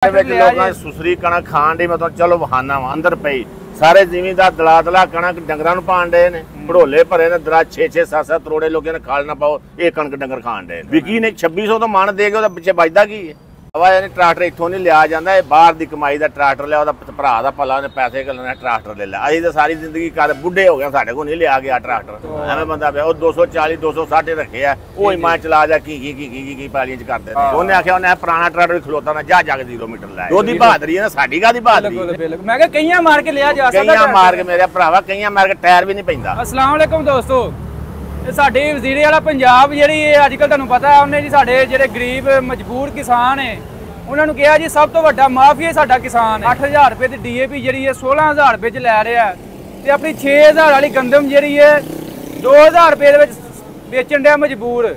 सुसरी कणक खाण दी मतलब चलो बहाना वा अंदर पई सारे जिमीदार दला दला कणक डंगरां नूं पाण डे ने भड़ोले भरे ने दरा 6-6 7-7 करोड़े लोगों ने खाल ना पाओ ये कणक डंगर खाण डे विकी ने 2600 तो मन दे के पिछे बचदा की है हवा यानी ट्रैक्टर इत्थों नहीं लिया जाता है बाहर की कमाई का ट्रैक्टर लिया भरा का भला उन्हें पैसे घलने ट्रैक्टर ले लिया अभी तो सारी जिंदगी कर बुढ़े हो गए साढ़े को नहीं लिया गया ट्रैक्टर एवं बंदा पे 240-260 रखे है वो हिमाचल चला जा की पैलियां च करते उन्हें आख्या उन्हें पुराना ट्रैक्टर भी खलोता ना जा जाके 0 मीटर लाया ओदी बहादरी है ना साडी कादी बहादरी मैं कहा कईयां मार के लिया जा सकदा कईयां मार के मेरे भरावा कईयां मार के टायर भी नहीं पैंदा। अस्सलाम वालेकुम दोस्तों साडे वजीरे वाला पंजाब जिहड़ी अजकल तुहानूं पता है उन्हें जी साडे जिहड़े गरीब मजबूर किसान है उन्होंने कहा जी सब तो वड्डा माफिया साडा किसान 8000 रुपए की DAP जी 16000 रुपए च लै रहा है तो अपनी 6000 वाली गंदम जी है 2000 रुपए बेचन दिया मजबूर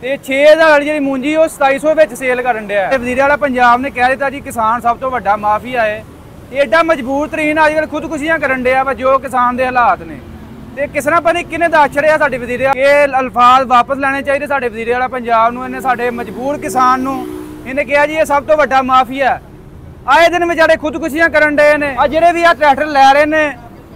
तो 6000 वाली जी मूंजी वो 2700 सेल कर दिया। वजीरे वाला पंजाब ने कह दिता जी किसान सब तो वड्डा माफिया है एडा मजबूर तरीन अजकल खुदकुशियां करन दिया वा जो किसान के हालात ने ते किस तरह पता नहीं किन्ने दस छड़िया साडे वजीरे ये अल्फाज वापस लेने चाहिए साडे वजीरे वाला पंजाब नूं इन्हें साडे मजबूर किसान नूं इन्हें कहा जी ये सब तो वड्डा माफिया आए दिन बेचारे खुदकुशियां करन डे ने जेडे भी ट्रैक्टर लै रहे ने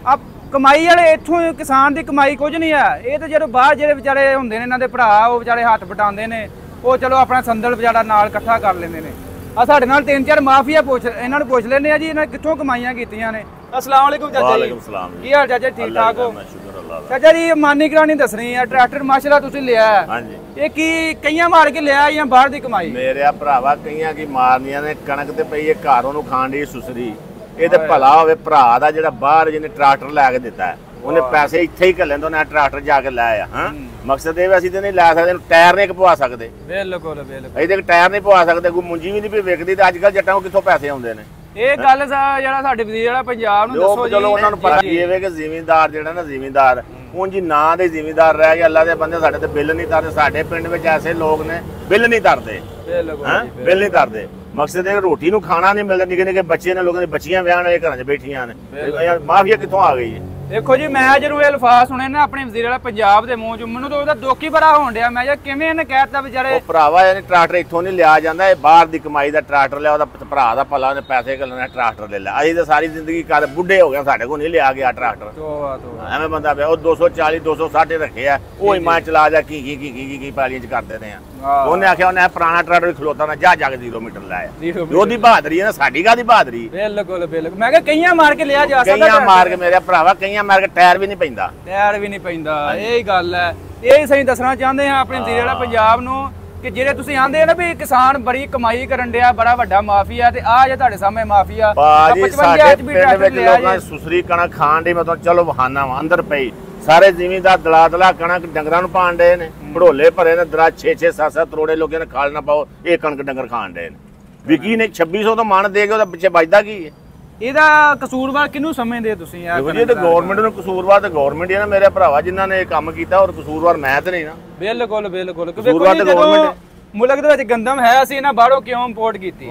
अब कमाई वाले इत्थों किसान की कमाई कुछ नहीं है ये तो जो बाहर जेडे बेचारे होंदे ने इन्हां दे भरा वो बेचारे हत्थ बटांदे ने वो चलो अपना संदल बेचारा नाल इकट्ठा कर लेंदे ने आ साडे नाल 3-4 माफिया इन्हां नूं पुछ लैंदे आ जी इन्हां कित्थों कमाईयां कीतियां ने। अस्सलाम वालेकुम चाचा जी की हाल चाचा ठीक ठाक हो चाचा जी मानी करानी दसनी है ट्रैक्टर माशाल्लाह तुसीं लिया है हां जी ये की कईयां मार के लिया या बाहर दी कमाई मेरे भरावा कईयां की मारनियां ने कणक ते पई है घर ओनू खाण दी सुसरी ये ते भला होवे भरा दा जेड़ा बाहर जिन्हें ट्रैक्टर लै के दिता है उन्हें पैसे इत्थे ही घल्ले तो ट्रैक्टर जाके लाया हां मकसद ये असीं ते नहीं लै सकदे टायर नहीं पवा सकदे बिल्कुल बिल्कुल असीं टायर नहीं पवा सकदे कोई मुंजी भी नहीं विकदी ते अजकल जट्टां कोल कित्थों पैसे आउंदे ने ਇਹ ਗੱਲ ਜਿਹੜਾ ਸਾਡੇ ਵਜ਼ੀਰ ਵਾਲਾ ਪੰਜਾਬ ਨੂੰ ਦੱਸੋ ਜੀ ਚਲੋ ਉਹਨਾਂ ਨੂੰ ਪਤਾ ਕੀ ਹੈ ਕਿ ਜ਼ਿਮੀਂਦਾਰ ਜਿਹੜਾ ਨਾ ਜ਼ਿਮੀਂਦਾਰ ਉਂਝ ਨਾਂ ਦੇ ਜ਼ਿਮੀਂਦਾਰ ਰਹਿ ਗਏ ਅੱਲਾ ਦੇ ਬੰਦੇ ਸਾਡੇ ਤੇ ਬਿੱਲ ਨਹੀਂ ਤਰਦੇ ਸਾਡੇ ਪਿੰਡ ਵਿੱਚ ਐਸੇ ਲੋਕ ਨੇ ਬਿੱਲ ਨਹੀਂ ਤਰਦੇ ਬਿੱਲ ਨਹੀਂ ਤਰਦੇ ਮਕਸਦ ਇਹ ਰੋਟੀ ਨੂੰ ਖਾਣਾ ਨਹੀਂ ਮਿਲਦਾ ਨਿੱਕੇ ਨਿੱਕੇ ਬੱਚੇ ਨੇ ਲੋਕਾਂ ਦੀ ਬੱਚੀਆਂ ਵਿਆਹਣ ਵਾਲੇ ਘਰਾਂ 'ਚ ਬੈਠੀਆਂ ਨੇ ਮਾਫੀਆ ਕਿੱਥੋਂ ਆ ਗਈ ਹੈ। देखो जी मैं जो ये अल्फाज सुने ना अपने वजीर वाला पंजाब के मूँह चो मैं तो दुख ही बड़ा होन दिया मैं किवें इन्हें कहता बेचारे भरावा यानी ट्रैक्टर इत्थों नहीं लिया जाता है बाहर की कमाई का ट्रैक्टर लिया भरा का भला उन्हें पैसे घलने ट्रैक्टर ले लिया अभी तो सारी जिंदगी कर बुढ़े हो गए साढ़े को नहीं लिया गया ट्रैक्टर एवं बंदा पे 240-260 रखे है वो हिमाचल चला जा की पैलियां च करते रहे उन्हें आख्या उन्हें पुराना ट्रैक्टर भी खलोता ना जा जाके 0 मीटर लाया ओदी बहादरी है ना साडी कादी बहादरी बिल्कुल बिल्कुल मैं कईयां मार के लिया जा सकदा कईयां मार के मेरे भरावा कईयां मार के टायर भी नहीं पैंदा यही गल है यही सही दसना चाहते हैं अपने वजीरे वाला पंजाब नूं कि जेडे तुसीं आंदे ना भी किसान बड़ी कमाई करन दिया बड़ा वड्डा माफिया ते आ जे तुहाडे सामने माफिया बाजी साडे पिंड विच लोकां सुसरी कणक खाण दी मतलब चलो बहाना वा अंदर पई सारे जिमीदार दला दला कणक डंगरां नूं पाण डे ने भड़ोले भरे ने दरा 6-6 7-7 करोड़े लोगों ने खाल ना पाओ ये कणक डंगर खाण डे ने विकी ने 2600 तो मन दे के ओदा पिछे बचदा की है ਇਹਦਾ ਕਸੂਰਵਾਰ ਕਿਹਨੂੰ ਸਮਝਦੇ ਤੁਸੀਂ ਯਾਰ ਜੀ ਤੇ ਗਵਰਨਮੈਂਟ ਨੂੰ ਕਸੂਰਵਾਰ ਤੇ ਗਵਰਨਮੈਂਟ ਹੀ ਨਾ ਮੇਰੇ ਭਰਾਵਾ ਜਿਨ੍ਹਾਂ ਨੇ ਇਹ ਕੰਮ ਕੀਤਾ ਔਰ ਕਸੂਰਵਾਰ ਮੈਂ ਤੇ ਨਹੀਂ ਨਾ ਬਿਲਕੁਲ ਬਿਲਕੁਲ ਕਸੂਰਵਾਰ ਤੇ ਗਵਰਨਮੈਂਟ ਮੁਲਕ ਦੇ ਵਿੱਚ ਗੰਦਮ ਹੈ ਅਸੀਂ ਇਹਨਾਂ ਬਾਹਰੋਂ ਕਿਉਂ ਇੰਪੋਰਟ ਕੀਤੀ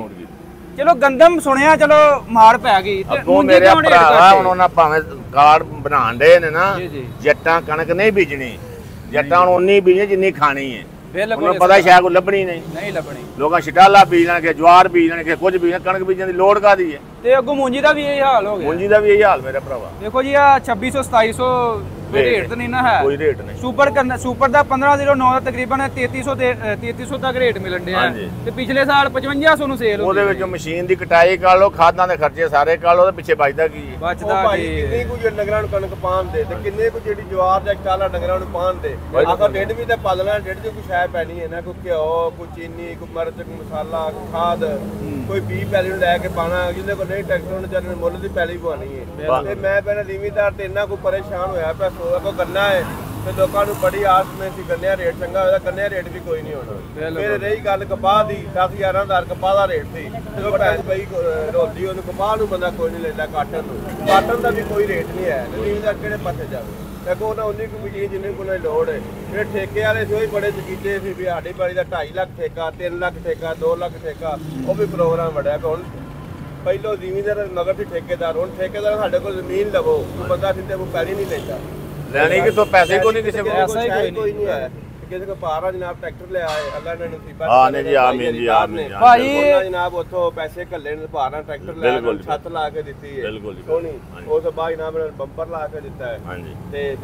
ਚਲੋ ਗੰਦਮ ਸੁਣਿਆ ਚਲੋ ਮਾਰ ਪੈ ਗਈ ਤੇ ਹੁਣ ਮੇਰੇ ਭਰਾਵਾ ਹੁਣ ਉਹਨਾਂ ਭਾਵੇਂ ਕਾਰਡ ਬਣਾਉਣ ਦੇ ਨੇ ਨਾ ਜੱਟਾਂ ਕਣਕ ਨਹੀਂ ਬੀਜਣੀ ਜੱਟਾਂ ਹੁਣ ਉਨੀ ਬੀਜਣੀ ਜਿੰਨੀ ਖਾਣੀ ਹੈ बिल्कुल पता शायद लभनी नहीं लभनी लोग छिटाला बीज लेंगे ज्वार बीज लेंगे कुछ बीज कणक बीजने की लोड़ कादी है ते अगों मूंजी दा भी यही हाल हो गया मूंजी दा भी यही हाल मेरे भरावा देखो जी आ 2600-2700 रेट तो नहीं ना है कोई रेट नहीं सुपर दा 1509 दा तकरीबन 3300 तक रेट मिलन दे है ते पिछले साल 5500 नु सेल ओदे विच मशीन दी कटाई कर लो खादां दे खर्चे सारे कर लो ते पिछे बचदा की बचदा की किन्ने कुछ डंगरां नु कणक पान दे ते किन्ने कुछ जेडी ज्वार दा चाला डंगरां नु पान दे आखर ढिड भी ते पालना ढिड च कुछ है पैनी है ना कोई घिओ कोई चीनी कोई मिर्च कोई मसाला कोई खाद कोई बी पैली नु लेके पाना जिंदे को नहीं ट्रैक्टर नु चलने मुੱਲ ਦੀ पैली पवानी है ते मैं पहले जिमीदार ते इन्ना को परेशान होया पे को करना है ਤੇ ਲੋਕਾਂ ਨੂੰ ਬੜੀ ਆਸ ਨੇ ਸੀ ਗੰਨਿਆਂ ਰੇਟ ਚੰਗਾ ਹੋਇਆ ਗੰਨਿਆਂ ਰੇਟ ਵੀ ਕੋਈ ਨਹੀਂ ਹੋਣਾ ਫਿਰ ਰਹੀ ਗੱਲ ਕਪਾਹ ਦੀ 10-11 ਕਪਾਹ ਦਾ ਰੇਟ ਸੀ ਜਦੋਂ ਭੈਣ ਪਈ ਰੋਲੀ ਉਹਨੂੰ ਕਪਾਹ ਨੂੰ ਬੰਦਾ ਕੋਈ ਨਹੀਂ ਲੈਂਦਾ ਕਾਟਨ ਦਾ ਵੀ ਕੋਈ ਰੇਟ ਨਹੀਂ ਹੈ ਜ਼ਿਮੀਦਾਰ ਕਿਹੜੇ ਪਾਸੇ ਜਾਵੇ ਦੇਖੋ ਉਹਨਾਂ ਉਨੀ ਕੁ ਮਸ਼ੀਨ ਜਿੰਨੇ ਕੋਲ ਲੋੜ ਹੈ ਜਿਹੜੇ ਠੇਕੇ ਵਾਲੇ ਸੀ ਉਹ ਹੀ ਬੜੇ ਚਕੀਤੇ ਸੀ ਵੀ ਸਾਡੀ ਬਾੜੀ ਦਾ 2.5 ਲੱਖ ਠੇਕਾ 3 ਲੱਖ ਠੇਕਾ 2 ਲੱਖ ਠੇਕਾ ਉਹ ਵੀ ਪ੍ਰੋਗਰਾਮ ਵੜਿਆ ਪਿਆ ਹੁਣ ਪਹਿਲੋਂ ਜ਼ਿਮੀਦਾਰ ਨਗਰ ਦੀ ਠੇਕੇਦਾਰ ਹੁਣ ਠੇਕੇਦਾਰ ਸਾਡੇ ਕੋਲ ਜ਼ਮੀਨ ਲਵੋ ਕੋਈ ਬੰਦਾ ਸਿੱਧੇ ਕੋ ਪੈਲੀ ਨਹੀਂ ਲੈਂਦਾ ਲੈਣੇ ਕਿ ਤੋਂ ਪੈਸੇ ਕੋਈ ਨਹੀਂ ਕਿਸੇ ਕੋਲ कोई नहीं है ਕਿਸੇ ਕੋ ਪਾਰਾ ਜਨਾਬ ਟਰੈਕਟਰ ਲਿਆ ਹੈ ਅੱਲਾ ਨੇ ਨਸੀਬਾਂ ਆਮੀਨ ਜੀ ਆਮੀਨ ਜੀ ਆਮੀਨ ਜੀ ਭਾਈ ਉਹਨਾਂ ਜਨਾਬ ਉੱਥੋਂ ਪੈਸੇ ਘੱਲੇ ਨੇ ਪਾਰਾ ਟਰੈਕਟਰ ਲਿਆ ਛੱਤ ਲਾ ਕੇ ਦਿੱਤੀ ਹੈ ਬਿਲਕੁਲ ਜੀ ਸੋਹਣੀ ਉਸ ਤੋਂ ਬਾਅਦ ਜਨਾਬ ਬੰਪਰ ਲਾ ਕੇ ਦਿੱਤਾ ਹੈ ਹਾਂਜੀ ਤੇ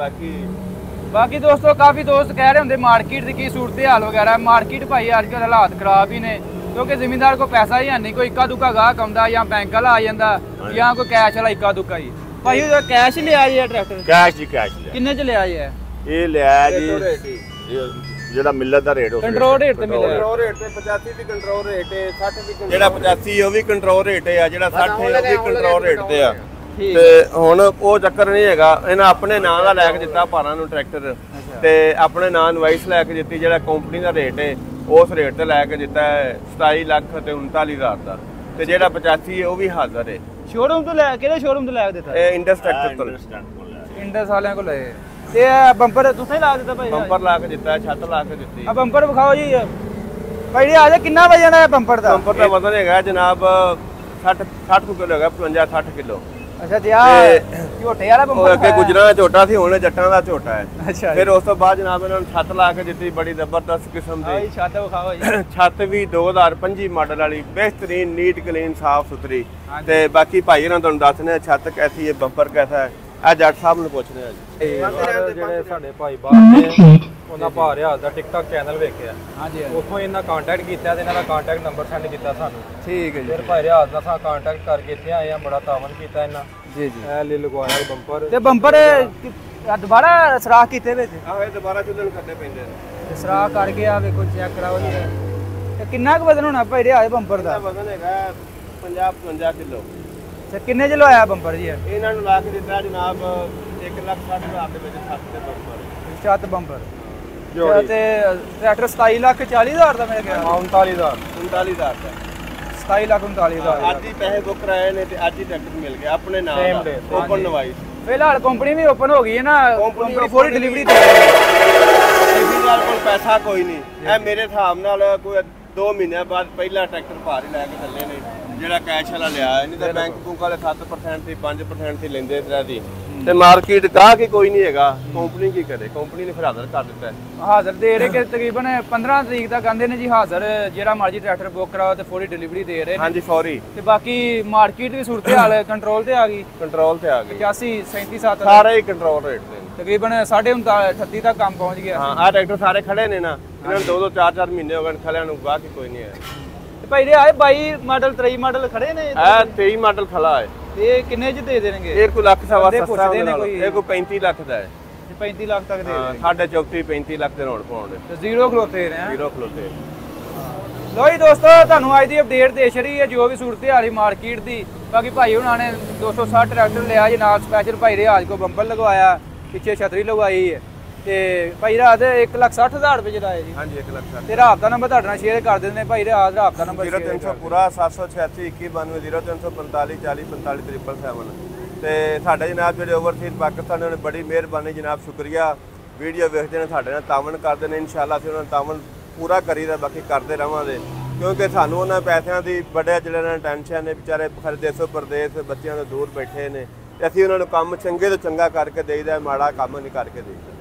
ਬਾਕੀ ਦੋਸਤੋ ਕਾਫੀ ਦੋਸਤ ਕਹਿ ਰਹੇ ਹੁੰਦੇ ਮਾਰਕੀਟ ਦੀ ਕੀ ਸੂਰਤ ਹਾਲ ਵਗੈਰਾ ਮਾਰਕੀਟ ਭਾਈ ਅੱਜ ਕੱਲ੍ਹ ਹਾਲਾਤ ਖਰਾਬ ਹੀ ਨੇ ਕਿਉਂਕਿ ਜ਼ਿਮੀਂਦਾਰ ਕੋਲ ਪੈਸਾ ਹੀ ਹੈ ਨਹੀਂ ਕੋਈ ਇੱਕਾ ਦੁੱਕਾ ਗਾਹਕ ਆਉਂਦਾ ਜਾਂ ਬੈਂਕ ਵਾਲਾ ਆ ਜਾਂਦਾ ਜਾਂ ਕੋਈ ਕੈਸ਼ ਵਾਲਾ ਇੱਕਾ ਦੁੱਕਾ ਹੀ ਭਾਈ ਕੈਸ਼ ਲਿਆ ਜੀ ਟਰੈਕਟਰ ਕੈਸ਼ ਜੀ ਕੈਸ਼ ਲਿਆ ਕਿੰਨੇ ਚ ਲਿਆ ਜੀ ਇਹ ਲਿਆ ਜੀ ਜਿਹੜਾ ਮਿਲਰ ਦਾ ਰੇਟ ਕੰਟਰੋਲ ਰੇਟ ਤੇ ਮਿਲਿਆ ਕੰਟਰੋਲ ਰੇਟ ਤੇ 85 ਦੀ ਕੰਟਰੋਲ ਰੇਟ ਹੈ 60 ਦੀ ਜਿਹੜਾ 85 ਉਹ ਵੀ ਕੰਟਰੋਲ ਰੇਟ ਹੈ ਜਿਹੜਾ 60 ਉਹ ਵੀ ਕੰਟਰੋਲ ਰੇਟ ਤੇ ਆ ਤੇ ਹੁਣ ਉਹ ਚੱਕਰ ਨਹੀਂ ਹੈਗਾ ਇਹਨਾਂ ਆਪਣੇ ਨਾਂ ਦਾ ਲੈ ਕੇ ਦਿੱਤਾ ਭਾਰਾਂ ਨੂੰ ਟਰੈਕਟਰ ਤੇ ਆਪਣੇ ਨਾਂ ਇਨਵਾਈਸ ਲੈ ਕੇ ਦਿੱਤੀ ਜਿਹੜਾ ਕੰਪਨੀ ਦਾ ਰੇਟ ਹੈ ਉਸ ਰੇਟ ਤੇ ਲੈ ਕੇ ਦਿੱਤਾ 27 ਲੱਖ ਤੇ 39,000 ਦਾ ਤੇ ਜਿਹੜਾ 85 ਉਹ ਵੀ ਹਾਜ਼ਰ ਹੈ ਸ਼ੋਰੂਮ ਤੋਂ ਲੈ ਕਿਹੜੇ ਸ਼ੋਰੂਮ ਤੋਂ ਲੈ ਕੇ ਦਿੱਤਾ ਇਹ ਇੰਡਸ ਟਰੈਕਟਰ ਤੋਂ ਇੰਡਸ ਵਾਲਿਆਂ ਕੋਲ ਲਏ ਤੇ ਬੰਪਰ ਤੁਸੀਂ ਲਾ ਦਿੱਤਾ ਭਾਈ ਬੰਪਰ ਲਾ ਕੇ ਦਿੱਤਾ ਛੱਤ ਲਾ ਕੇ ਦਿੱਤੀ ਆ ਬੰਪਰ ਵਿਖਾਓ ਜੀ ਭਾਈ ਆ ਜਾ ਕਿੰਨਾ ਵਜਨ ਹੈ ਬੰਪਰ ਦਾ ਬੰਪਰ ਦਾ ਵਜ਼ਨ ਹੈਗਾ ਜਨਾਬ 60 ਕਿਲੋ ਹੈਗਾ 55 60 ਕਿਲੋ ਅੱਛਾ ਤੇ ਆ ਝੋਟੇ ਵਾਲਾ ਬੰਪਰ ਅੱਗੇ ਗੁਜਰਾਂ ਦਾ ਝੋਟਾ ਸੀ ਹੁਣ ਜੱਟਾਂ ਦਾ ਝੋਟਾ ਹੈ ਅੱਛਾ ਫਿਰ ਉਸ ਤੋਂ ਬਾਅਦ ਜਨਾਬ ਇਹਨਾਂ ਨੂੰ ਛੱਤ ਲਾ ਕੇ ਦਿੱਤੀ ਬੜੀ ਜ਼ਬਰਦਸਤ ਕਿਸਮ ਦੀ ਆਈ ਛੱਤ ਵਿਖਾਓ ਜੀ ਛੱਤ ਵੀ 2025 ਮਾਡਲ ਵਾਲੀ ਬਿਹਤਰੀਨ ਨੀਟ ਕਲੀਨ ਸਾਫ ਸੁਥਰੀ ਤੇ ਬਾਕੀ ਭਾਈ ਇਹਨਾਂ ਤੁਹਾਨੂੰ ਦੱਸਨੇ ਆ ਛੱਤ ਕੈਸੀ ਹੈ ਬੰਪਰ ਕੈਸਾ ਹੈ ਆ ਜੱਟ ਸਾਹਿਬ ਨੂੰ ਪੁੱਛਦੇ ਆ ਜੀ ਜਿਹੜੇ ਸਾਡੇ ਭਾਈ ਬਾਹਰ ਨੇ ਉਹਨਾਂ ਭਾਰ ਹਾਲ ਦਾ ਟਿਕਟੌਕ ਚੈਨਲ ਵੇਖਿਆ ਹਾਂਜੀ ਉੱਥੋਂ ਇਹਨਾਂ ਕੰਟੈਕਟ ਕੀਤਾ ਤੇ ਇਹਨਾਂ ਦਾ ਕੰਟੈਕਟ ਨੰਬਰ ਸੈਂਡ ਕੀਤਾ ਸਾਨੂੰ ਠੀਕ ਹੈ ਜੀ ਫਿਰ ਭਾਈ ਹਾਲ ਦਾ ਸਾਂ ਕੰਟੈਕਟ ਕਰਕੇ ਇੱਥੇ ਆਏ ਆ ਬੜਾ ਤਾਵਨ ਕੀਤਾ ਇਹਨਾਂ ਜੀ ਜੀ ਐ ਲਈ ਲਗਵਾਇਆ ਬੰਪਰ ਤੇ ਬੰਪਰ ਦੁਬਾਰਾ ਸਰਾਖ ਕੀਤੇ ਵਿੱਚ ਆਹ ਇਹ ਦੁਬਾਰਾ ਚੁੱਲ੍ਹਣ ਕਰਨੇ ਪੈਂਦੇ ਨੇ ਸਰਾਖ ਕਰ ਗਿਆ ਵੇਖੋ ਚੈੱਕ ਕਰਾਓ ਜੀ ਤੇ ਕਿੰਨਾ ਕੁ ਵਜ਼ਨ ਹੋਣਾ ਭਾਈ ਰਿਆਜ ਬੰਪਰ ਦਾ ਵਜ਼ਨ ਹੈਗਾ 50-55 ਕਿਲੋ ਤੇ ਕਿੰਨੇ ਚ ਲਵਾਇਆ ਬੰਪਰ ਜੀ ਇਹਨਾਂ ਨੂੰ ਲਾ ਕੇ ਦਿੱਤਾ ਜਨਾਬ 1,60,000 ਦੇ ਵਿੱਚ ਛੱਤ ਤੇ ਬੰਪਰ ਛੱਤ ਬੰਪਰ ਤੇ ਟਰੈਕਟਰ 27,40,000 ਦਾ ਮੇਰੇ ਖਿਆਲ 39,000 ਦਾ 27,39,000 ਅੱਜ ਹੀ ਪੈਸੇ ਬੁੱਕ ਕਰਾਏ ਨੇ ਤੇ ਅੱਜ ਹੀ ਟਿਕਟ ਮਿਲ ਗਿਆ ਆਪਣੇ ਨਾਮ ਦਾ ਓਪਨ ਨਵਾਈਸ ਫਿਲਹਾਲ ਕੰਪਨੀ ਵੀ ਓਪਨ ਹੋ ਗਈ ਹੈ ਨਾ ਕੰਪਨੀ ਫੁੱਲ ਡਿਲੀਵਰੀ ਦੇ ਕਿਸੇ ਨਾਲ ਕੋਲ ਪੈਸਾ ਕੋਈ ਨਹੀਂ ਇਹ ਮੇਰੇ ਹਿਸਾਬ ਨਾਲ ਕੋਈ 2 ਮਹੀਨਿਆਂ ਬਾਅਦ ਪਹਿਲਾ ਟਰੈਕਟਰ ਭਾਰ ਹੀ ਲੈ ਕੇ ਚੱਲੇ ਨੇ ਜਿਹੜਾ ਕੈਸ਼ ਵਾਲਾ ਲਿਆ ਨਹੀਂ ਤਾਂ ਬੈਂਕ ਬੁੱਕ ਵਾਲੇ 7% ਤੇ 5% ਤੇ ਲੈਂਦੇ ਤਰ੍ਹਾਂ ਦੀ ਤੇ ਮਾਰਕੀਟ ਕਾ ਕੇ ਕੋਈ ਨਹੀਂ ਹੈਗਾ ਕੰਪਨੀ ਕੀ ਕਰੇ ਕੰਪਨੀ ਨੇ ਫਿਰ ਹਾਜ਼ਰ ਕਰ ਦਿੱਤਾ ਹਾਜ਼ਰ ਦੇ ਰਹੇ ਕਿ ਤਕਰੀਬਨ 15 ਤਰੀਕ ਤੱਕ ਕਹਿੰਦੇ ਨੇ ਜੀ ਹਾਜ਼ਰ ਜਿਹੜਾ ਮਰਜ਼ੀ ਟਰੈਕਟਰ ਬੁੱਕ ਕਰਾਓ ਤੇ ਫੌਰੀ ਡਿਲੀਵਰੀ ਦੇ ਰਹੇ ਨੇ ਹਾਂਜੀ ਫੌਰੀ ਤੇ ਬਾਕੀ ਮਾਰਕੀਟ ਵੀ ਸੂਰਤ ਹਾਲ ਕੰਟਰੋਲ ਤੇ ਆ ਗਈ ਕੰਟਰੋਲ ਤੇ ਆ ਗਈ 85 37 7 ਸਾਰੇ ਹੀ ਕੰਟਰੋਲ ਰੇਟ ਨੇ ਤਕਰੀਬਨ 39.5 ਤੱਕ ਕੰਮ ਪਹੁੰਚ ਗਿਆ ਹਾਂ ਆਹ ਟਰੈਕਟਰ ਸਾਰੇ ਖੜੇ ਨੇ ਨਾ ਇਹਨਾਂ ਨੂੰ 2-2 4-4 ਮਹੀਨੇ ਹੋ ਗਏ ਖਲਿਆਂ ਨੂੰ ਬਾਕੀ ਕੋਈ ਨਹੀਂ ਹੈ ਤੇ ਭਾਈ ਦੇ ਆਏ 22 ਮਾਡਲ 23 ਮਾਡਲ ਖੜੇ ਨੇ ਇਹ 23 ਮਾਡਲ ਖਲਾ ਹੈ ਇਹ ਕਿੰਨੇ ਚ ਦੇ ਦੇਣਗੇ ਇਹ ਕੋਈ ਲੱਖ ਸਵਾ ਬੰਦੇ ਸਸਤਾ ਪੁੱਛਦੇ ਨੇ ਨੇ ਕੋਈ। ਇਹ ਕੋਈ 35 ਲੱਖ ਦਾ ਹੈ 35 ਲੱਖ ਤੱਕ ਦੇ ਹਾਂ ਦੇਣਗੇ ਸਾਡੇ 34-35 ਲੱਖ ਦੇ ਰੋਡ ਪਾਉਣ ਤੇ ਜ਼ੀਰੋ ਖਲੋਤੇ ਨੇ ਹੈਂ। ਜ਼ੀਰੋ ਖਲੋਤੇ ਲੋ ਜੀ ਦੋਸਤੋ ਤੁਹਾਨੂੰ ਅੱਜ ਦੀ ਅਪਡੇਟ ਦੇ ਛੜੀ ਹੈ ਜੋ ਵੀ ਸੂਰਤ ਹਾਲੀ ਮਾਰਕੀਟ ਦੀ ਬਾਕੀ ਭਾਈ ਹੁਣਾਂ ਨੇ 260 ਟਰੈਕਟਰ ਲਿਆ ਜੀ ਨਾਲ ਸਪੈਸ਼ਲ ਭਾਈ ਰਿਆਜ ਕੋ ਬੰਪਰ ਲਗਵਾਇਆ ਪਿੱਛੇ ਛਤਰੀ ਲਗਵਾਈ ਹੈ ਤੇ ਭਾਈ ਰਾਤ 1,60,000 ਰੁਪਏ ਜਿਹੜਾ ਹੈ ਜੀ ਹਾਂਜੀ 1 ਲੱਖ ਤੇ ਰਾਤ ਦਾ ਨੰਬਰ ਤੁਹਾਡੇ ਨਾਲ ਸ਼ੇਅਰ ਕਰ ਦਿੰਦੇ ਨੇ ਭਾਈ ਰਾਤ ਦਾ ਨੰਬਰ 0300 ਪੂਰਾ 786 2192 0345 40 45 777 ਤੇ ਸਾਡੇ ਜਨਾਬ ਜਿਹੜੇ ਓਵਰਸੀਜ਼ ਪਾਕਿਸਤਾਨ ਨੇ ਬੜੀ ਮਿਹਰਬਾਨੀ ਜਨਾਬ ਸ਼ੁਕਰੀਆ ਵੀਡੀਓ ਵੇਖਦੇ ਨੇ ਸਾਡੇ ਨਾਲ ਤਾਵਨ ਕਰਦੇ ਨੇ ਇਨਸ਼ਾਅੱਲਾ ਅਸੀਂ ਉਹਨਾਂ ਨੂੰ ਤਾਵਨ ਪੂਰਾ ਕਰੀਦਾ ਬਾਕੀ ਕਰਦੇ ਰਵਾਂਗੇ ਕਿਉਂਕਿ ਸਾਨੂੰ ਉਹਨਾਂ ਪੈਸਿਆਂ ਦੀ ਬੜੇ ਜਿਹੜੇ ਨਾਲ ਟੈਨਸ਼ਨ ਨੇ ਵਿਚਾਰੇ ਖਰੇ ਦੇਸੋ ਪਰਦੇਸ ਬੱਚਿਆਂ ਤੋਂ ਦੂਰ ਬੈਠੇ ਨੇ ਤੇ ਅਸੀਂ ਉਹਨਾਂ ਨੂੰ ਕੰਮ ਚੰਗੇ ਤੋਂ ਚੰਗਾ ਕਰਕੇ ਦੇਈਦਾ ਮਾੜਾ ਕੰਮ ਨਹੀਂ ਕਰਕੇ ਦੇਈਦਾ